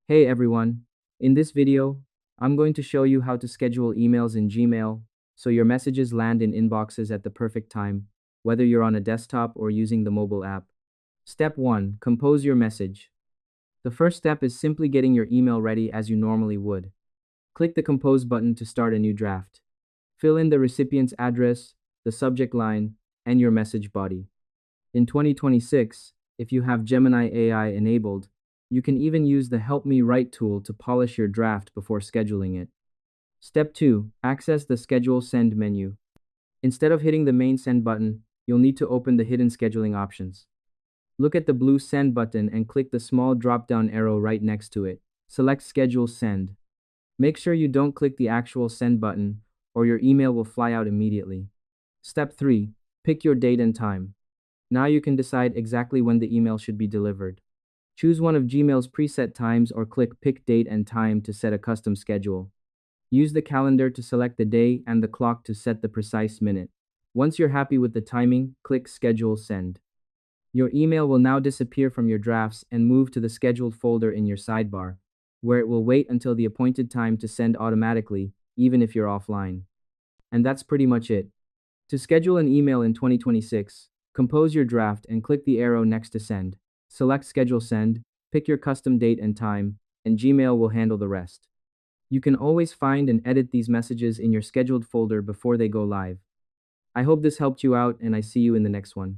Hey everyone, in this video, I'm going to show you how to schedule emails in Gmail so your messages land in inboxes at the perfect time, whether you're on a desktop or using the mobile app. Step 1. Compose your message. The first step is simply getting your email ready as you normally would. Click the Compose button to start a new draft. Fill in the recipient's address, the subject line, and your message body. In 2026, if you have Gemini AI enabled, you can even use the Help Me Write tool to polish your draft before scheduling it. Step 2. Access the Schedule Send menu. Instead of hitting the main Send button, you'll need to open the hidden scheduling options. Look at the blue Send button and click the small drop-down arrow right next to it. Select Schedule Send. Make sure you don't click the actual Send button, or your email will fly out immediately. Step 3. Pick your date and time. Now you can decide exactly when the email should be delivered. Choose one of Gmail's preset times or click Pick Date and Time to set a custom schedule. Use the calendar to select the day and the clock to set the precise minute. Once you're happy with the timing, click Schedule Send. Your email will now disappear from your drafts and move to the scheduled folder in your sidebar, where it will wait until the appointed time to send automatically, even if you're offline. And that's pretty much it. To schedule an email in 2026, compose your draft and click the arrow next to Send. Select Schedule Send, pick your custom date and time, and Gmail will handle the rest. You can always find and edit these messages in your scheduled folder before they go live. I hope this helped you out, and I see you in the next one.